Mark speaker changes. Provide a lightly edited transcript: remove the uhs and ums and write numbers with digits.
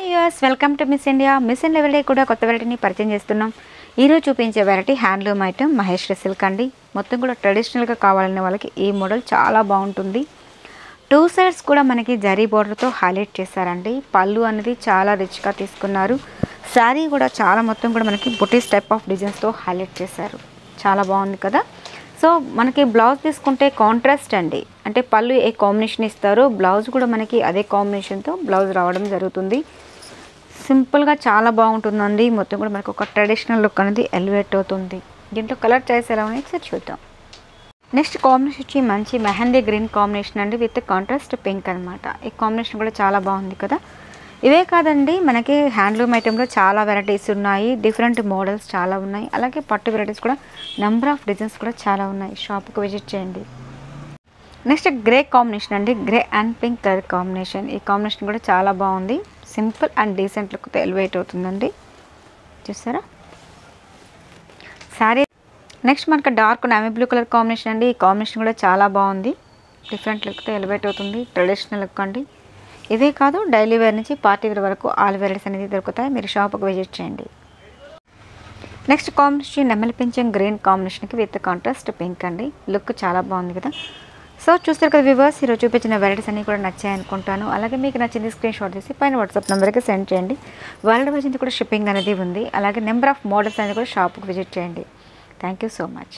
Speaker 1: Hi use welcome to miss India. Miss India variety కూడా కొత్త వెరైటీని పరిచయం చేస్తున్నాం. ఈరోజు చూపించే variety handloom item Maheshwari silk అండి. మొత్తం కూడా ట్రెడిషనల్గా కావాలనే వాళ్ళకి ఈ మోడల్ చాలా బాగుంటుంది. 2 సైడ్స్ కూడా మనకి జరీ బోర్డర్తో హైలైట్ చేశారండి. పళ్ళు అనేది చాలా రిచ్గా తీసుకున్నారు. శారీ కూడా చాలా మొత్తం కూడా మనకి బుటీస్ టైప్ ఆఫ్ డిజైన్స్తో హైలైట్ చేశారు. చాలా బాగుంది కదా. సో మనకి బ్లౌజ్ తీసుకుంటే కాంట్రాస్ట్ అండి, అంటే పళ్ళు ఏ కాంబినేషన్ ఇస్తారో బ్లౌజ్ కూడా మనకి అదే కాంబినేషన్తో బ్లౌజ్ రావడం జరుగుతుంది. సింపుల్గా చాలా బాగుంటుందండి. మొత్తం కూడా మనకు ఒక ట్రెడిషనల్ లుక్ అనేది ఎలివేట్ అవుతుంది. దీంట్లో కలర్ చాయిస్ ఎలా ఉన్నాయి ఒకసారి చూద్దాం. నెక్స్ట్ కాంబినేషన్ వచ్చి మంచి మెహందీ గ్రీన్ కాంబినేషన్ అండి విత్ కాంట్రాస్ట్ పింక్ అనమాట. ఈ కాంబినేషన్ కూడా చాలా బాగుంది కదా. ఇవే కాదండి, మనకి హ్యాండ్లూమ్ ఐటెంలో చాలా వెరైటీస్ ఉన్నాయి. డిఫరెంట్ మోడల్స్ చాలా ఉన్నాయి. అలాగే పట్టు వెరైటీస్ కూడా నెంబర్ ఆఫ్ డిజైన్స్ కూడా చాలా ఉన్నాయి. షాప్కి విజిట్ చేయండి. నెక్స్ట్ గ్రే కాంబినేషన్ అండి, grey and pink colour combination. ఈ కాంబినేషన్ కూడా చాలా బాగుంది. సింపుల్ అండ్ డీసెంట్ లుక్తో ఎలివేట్ అవుతుందండి. చూసారా శారీ. నెక్స్ట్ మనకు dark navy blue colour combination అండి. ఈ కాంబినేషన్ కూడా చాలా బాగుంది. డిఫరెంట్ లుక్తో ఎలివేట్ అవుతుంది. ట్రెడిషనల్ లుక్ అండి. ఇదే కాదు, డైలీ వేర్ నుంచి పార్టీ వేర్ వరకు ఆల్ వెరైటీస్ అనేది దొరుకుతాయి. మీరు షాప్కి విజిట్ చేయండి. నెక్స్ట్ కాంబినేషన్ నెమలి పింఛం గ్రీన్ కాంబినేషన్కి విత్ కాంట్రాస్ట్ పింక్ అండి. లుక్ చాలా బాగుంది కదా. సో చూస్తారు కదా వ్యూవర్స్, ఈరోజు చూపించిన వెరైటీస్ అన్నీ కూడా నచ్చాయి అనుకుంటాను. అలాగే మీకు నచ్చింది స్క్రీన్ షాట్ చేసి పైన వాట్సాప్ నెంబర్కి సెండ్ చేయండి. వరల్డ్ వైజ్ కూడా షిప్పింగ్ అనేది ఉంది. అలాగే నెంబర్ ఆఫ్ మోడల్స్ అనేది కూడా షాప్కి విజిట్ చేయండి. Thank you so much.